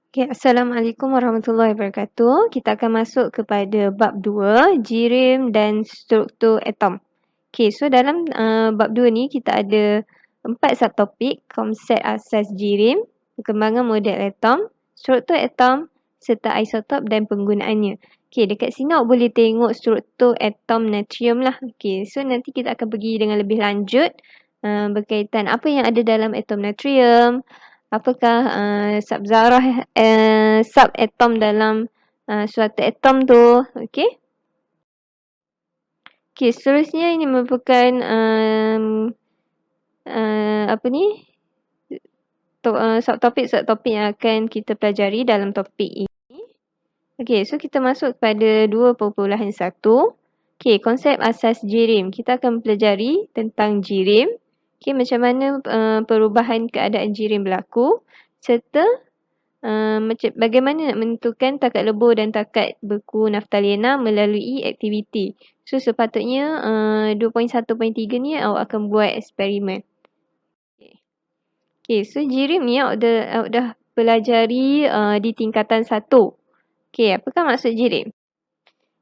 Okay, Assalamualaikum warahmatullahi wabarakatuh. Kita akan masuk kepada bab 2, jirim dan struktur atom. Okay, so dalam bab 2 ni kita ada 4 subtopik, konsep asas jirim, perkembangan model atom, struktur atom serta isotop dan penggunaannya. Okay, dekat sini awak boleh tengok struktur atom natrium lah. Okay, so nanti kita akan pergi dengan lebih lanjut berkaitan apa yang ada dalam atom natrium, apakah sub-zarah sub-atom dalam suatu atom tu. Okey. Okey, seterusnya ini merupakan subtopik-subtopik yang akan kita pelajari dalam topik ini. Okey, so kita masuk pada 2.1. Okey, konsep asas jirim. Kita akan pelajari tentang jirim. Okey, macam mana perubahan keadaan jirim berlaku serta bagaimana nak menentukan takat lebur dan takat beku naftalena melalui aktiviti. So sepatutnya 2.1.3 ni awak akan buat eksperimen. Okay, so jirim ni awak dah pelajari di tingkatan 1. Okay, apakah maksud jirim?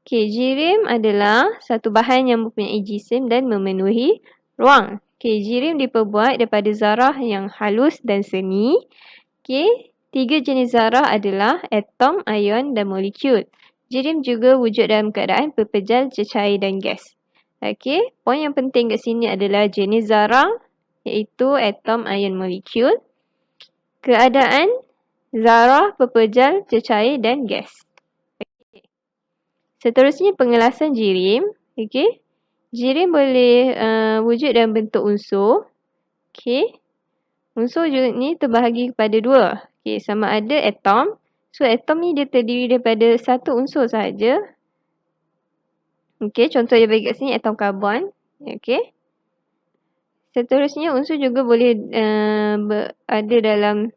Okay, jirim adalah satu bahan yang mempunyai jisim dan memenuhi ruang. Okay, jirim diperbuat daripada zarah yang halus dan seni. Okay, 3 jenis zarah adalah atom, ion dan molekul. Jirim juga wujud dalam keadaan pepejal, cecair dan gas. Okay, poin yang penting kat sini adalah jenis zarah iaitu atom, ion, molekul. Keadaan zarah, pepejal, cecair dan gas. Okay. Seterusnya pengelasan jirim. Okay. Jirim boleh wujud dalam bentuk unsur. Okay. Unsur ni terbahagi kepada 2. Okay, sama ada atom. So, atom ni dia terdiri daripada satu unsur sahaja. Okay, contoh dia bagi kat sini atom karbon. Okay. Seterusnya, unsur juga boleh ada dalam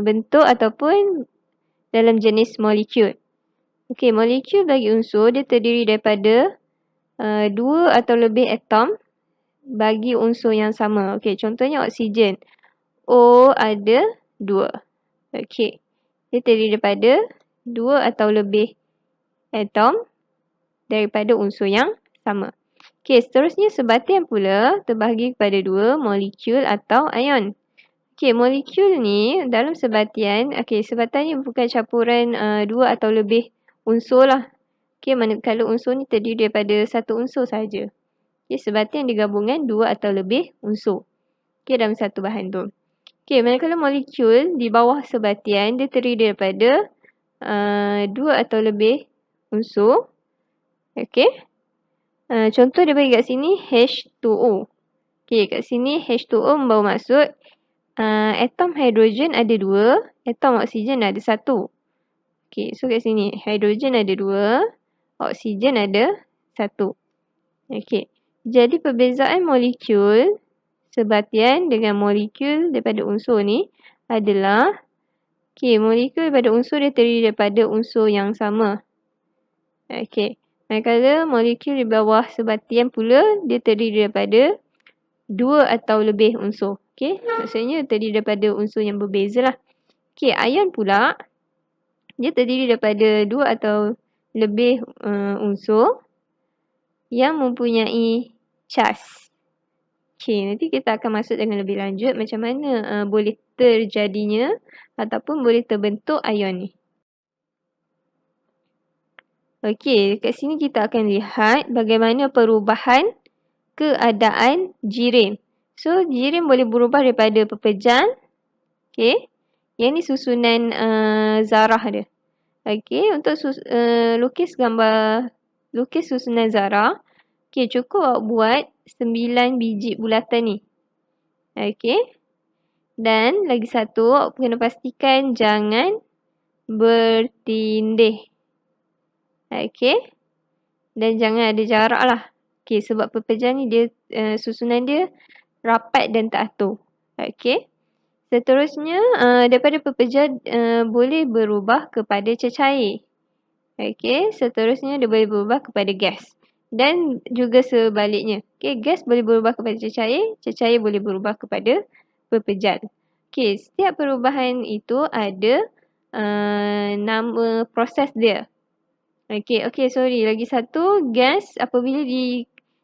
bentuk ataupun dalam jenis molekul. Okay, molekul bagi unsur dia terdiri daripada 2 atau lebih atom bagi unsur yang sama. Okay, contohnya oksigen. O ada 2. Okey. Dia terdiri daripada 2 atau lebih atom daripada unsur yang sama. Okey, seterusnya sebatian pula terbahagi kepada 2 molekul atau ion. Okey, molekul ni dalam sebatian, sebatian ni bukan campuran 2 atau lebih unsur lah. Okey, manakala unsur ni terdiri daripada satu unsur sahaja. Okey, sebatian digabungan 2 atau lebih unsur. Okey, dalam satu bahan tu. Okey, manakala molekul di bawah sebatian dia terdiri daripada 2 atau lebih unsur. Okey. Contoh dia bagi kat sini H2O. Okey, kat sini H2O membawa maksud atom hidrogen ada 2, atom oksigen ada 1. Okey, so kat sini hidrogen ada 2, oksigen ada 1. Okey. Jadi perbezaan molekul sebatian dengan molekul daripada unsur ni adalah molekul daripada unsur dia terdiri daripada unsur yang sama. Okey. Manakala molekul di bawah sebatian pula dia terdiri daripada 2 atau lebih unsur. Okey, maksudnya terdiri daripada unsur yang berbeza lah. Okey, ion pula dia terdiri daripada 2 atau lebih unsur yang mempunyai charge. Okay, nanti kita akan masuk dengan lebih lanjut macam mana boleh terjadinya ataupun boleh terbentuk ion ni. Okey, dekat sini kita akan lihat bagaimana perubahan keadaan jirim. So, jirim boleh berubah daripada pepejal. Okey, yang ni susunan zarah dia. Okey, untuk lukis susunan zarah. Okey, cukup awak buat 9 biji bulatan ni. Okey. Dan lagi satu, awak kena pastikan jangan bertindih. Okey. Dan jangan ada jarak lah. Okey, sebab pepejal ni dia susunan dia rapat dan teratur. Okey. Seterusnya, daripada pepejal boleh berubah kepada cecair. Okey, seterusnya dia boleh berubah kepada gas. Dan juga sebaliknya. Okey, gas boleh berubah kepada cecair, cecair boleh berubah kepada pepejal. Okey, setiap perubahan itu ada nama proses dia. Okey, sorry. Lagi satu, gas apabila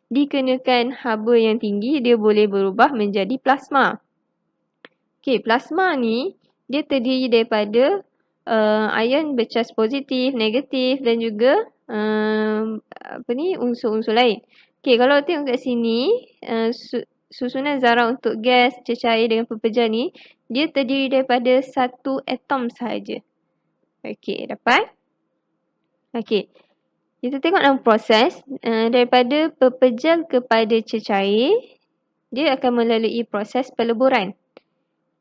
dikenakan haba yang tinggi, dia boleh berubah menjadi plasma. Okey, plasma ni dia terdiri daripada ion bercas positif, negatif dan juga unsur-unsur lain. Okey, kalau tengok kat sini, susunan zarah untuk gas, cecair dengan pepejal ni, dia terdiri daripada satu atom sahaja. Okey, dapat? Okey. Kita tengok dalam proses daripada pepejal kepada cecair, dia akan melalui proses peleburan.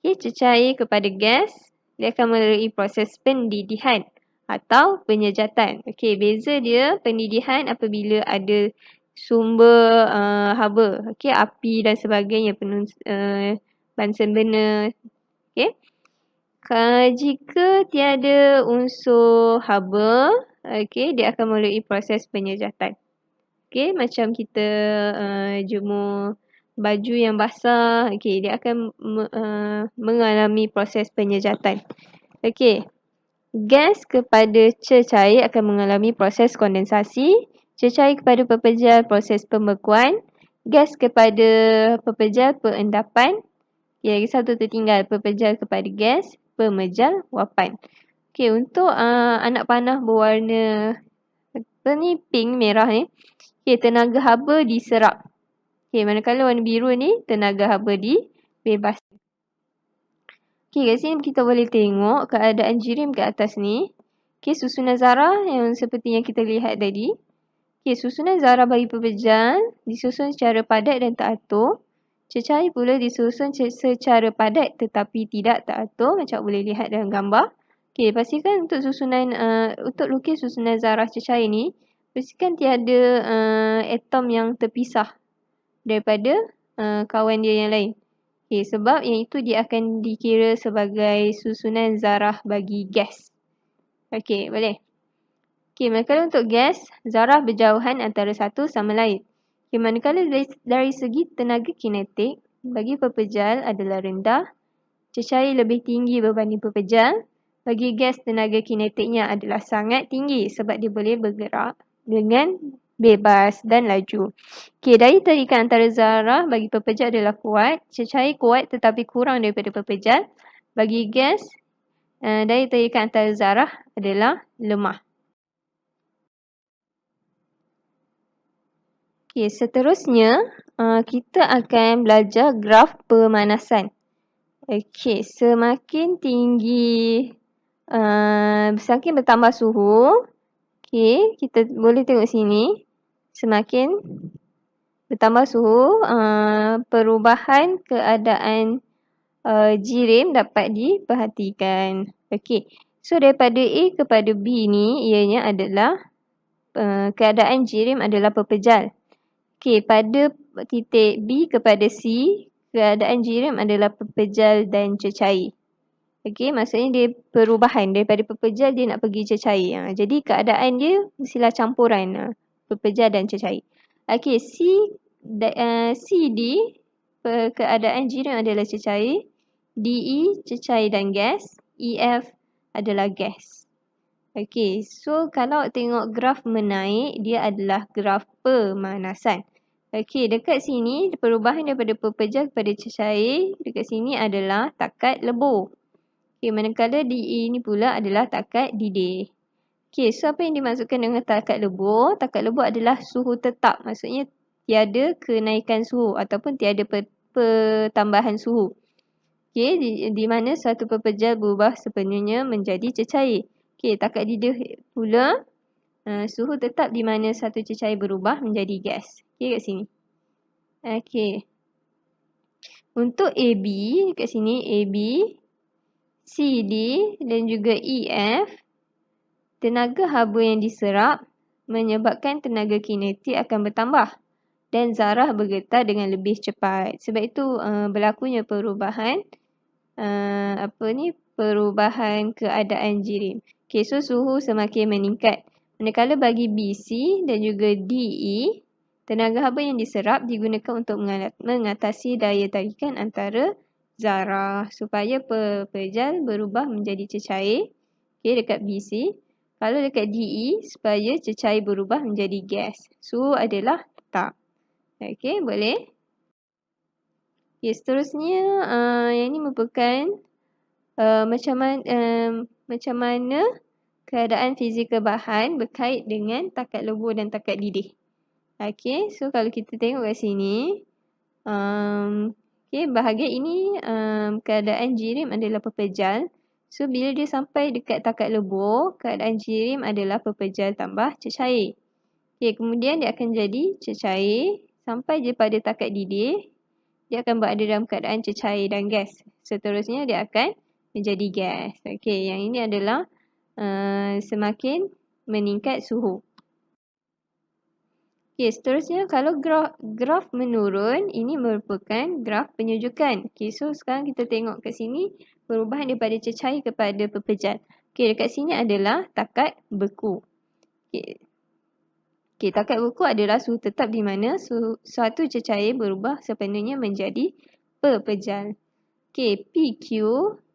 Okey, cecair kepada gas, dia akan melalui proses pendidihan atau penyejatan. Okey, beza dia pendidihan apabila ada sumber haba, okey, api dan sebagainya, bansen bena. Okey. Jika tiada unsur haba, okey, dia akan melalui proses penyejatan. Okey, macam kita jemur baju yang basah, okey, dia akan mengalami proses penyejatan. Okey, gas kepada cecair akan mengalami proses kondensasi, cecair kepada pepejal proses pembekuan, gas kepada pepejal peendapan. Okey, lagi satu tertinggal, pepejal kepada gas, pemejal wapan. Okey, untuk anak panah berwarna pink, merah ni, okey, tenaga haba diserap. Okey, manakala warna biru ni, tenaga haba dibebas. Okey, kat sini kita boleh tengok keadaan jirim kat atas ni. Okey, susunan zarah yang seperti yang kita lihat tadi. Okey, susunan zarah bagi pepejal disusun secara padat dan teratur. Cecair pula disusun secara padat tetapi tidak teratur, macam boleh lihat dalam gambar. Okey, pastikan untuk untuk lukis susunan zarah cecair ni, pastikan tiada atom yang terpisah daripada kawan dia yang lain. Okey, sebab yang itu dia akan dikira sebagai susunan zarah bagi gas. Okey, boleh. Okey, manakala untuk gas, zarah berjauhan antara satu sama lain. Okey, manakala dari segi tenaga kinetik, bagi pepejal adalah rendah, cecair lebih tinggi berbanding pepejal. Bagi gas, tenaga kinetiknya adalah sangat tinggi sebab dia boleh bergerak dengan bebas dan laju. Okey, daya tarikan antara zarah bagi pepejal adalah kuat. Cecair kuat tetapi kurang daripada pepejal. Bagi gas, daya tarikan antara zarah adalah lemah. Okey, seterusnya kita akan belajar graf pemanasan. Okey, semakin tinggi, semakin bertambah suhu. Okey, kita boleh tengok sini. Semakin bertambah suhu, perubahan keadaan jirim dapat diperhatikan. Okey, so daripada A kepada B ni, ianya adalah keadaan jirim adalah pepejal. Okey, pada titik B kepada C, keadaan jirim adalah pepejal dan cecair. Okey, maksudnya dia perubahan daripada pepejal dia nak pergi cecair. Jadi keadaan dia mestilah campuran pepejal dan cecair. Okey, CD keadaan jirim adalah cecair, DE cecair dan gas, EF adalah gas. Okey, so kalau tengok graf menaik, dia adalah graf pemanasan. Okey, dekat sini perubahan daripada pepejal kepada cecair, dekat sini adalah takat lebur. Okey, manakala DE ni pula adalah takat didih. Okey, so apa yang dimaksudkan dengan takat lebur? Takat lebur adalah suhu tetap. Maksudnya tiada kenaikan suhu ataupun tiada pertambahan suhu. Okey, di mana suatu pepejal berubah sepenuhnya menjadi cecair. Okey, takat didih pula suhu tetap di mana satu cecair berubah menjadi gas. Okey, kat sini. Okey. Untuk AB, kat sini AB, CD dan juga EF, tenaga haba yang diserap menyebabkan tenaga kinetik akan bertambah dan zarah bergetar dengan lebih cepat. Sebab itu berlakunya perubahan perubahan keadaan jirim. Okey, so suhu semakin meningkat. Manakala bagi BC dan juga DE, tenaga haba yang diserap digunakan untuk mengatasi daya tarikan antara zarah supaya pepejal berubah menjadi cecair. Okay, dekat BC. Kalau dekat DE, supaya cecair berubah menjadi gas. Suhu adalah tetap. Okay, boleh? Okay, seterusnya, yang ini merupakan macam mana keadaan fizikal bahan berkait dengan takat lebur dan takat didih. Okay, so kalau kita tengok kat sini, okay, bahagian ini keadaan jirim adalah pepejal. So, bila dia sampai dekat takat lebur, keadaan jirim adalah pepejal tambah cecair. Okay, kemudian dia akan jadi cecair sampai je pada takat didih. Dia akan berada dalam keadaan cecair dan gas. Seterusnya dia akan menjadi gas. Okay, yang ini adalah semakin meningkat suhu. Okay, seterusnya kalau graf menurun, ini merupakan graf penyejukan. Okay, so sekarang kita tengok kat sini, perubahan daripada cecair kepada pepejal. Okay, dekat sini adalah takat beku. Okay, takat beku adalah suhu tetap di mana suatu cecair berubah sepenuhnya menjadi pepejal. Okay, PQ,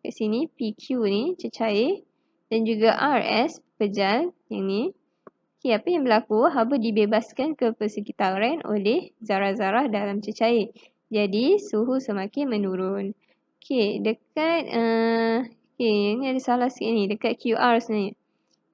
kat sini PQ ni cecair dan juga RS pepejal yang ni. Okay, apa yang berlaku? Haba dibebaskan ke persekitaran oleh zarah-zarah dalam cecair. Jadi, suhu semakin menurun. Okay, dekat okay, ni ada salah sikit ni. Dekat QR sebenarnya.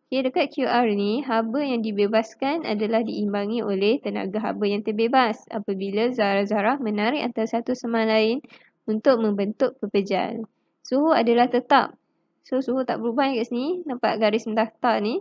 Okay, dekat QR ni, haba yang dibebaskan adalah diimbangi oleh tenaga haba yang terbebas apabila zarah-zarah menarik antara satu sama lain untuk membentuk pepejal. Suhu adalah tetap. So, suhu tak berubah kat sini. Nampak garis mendaftar ni.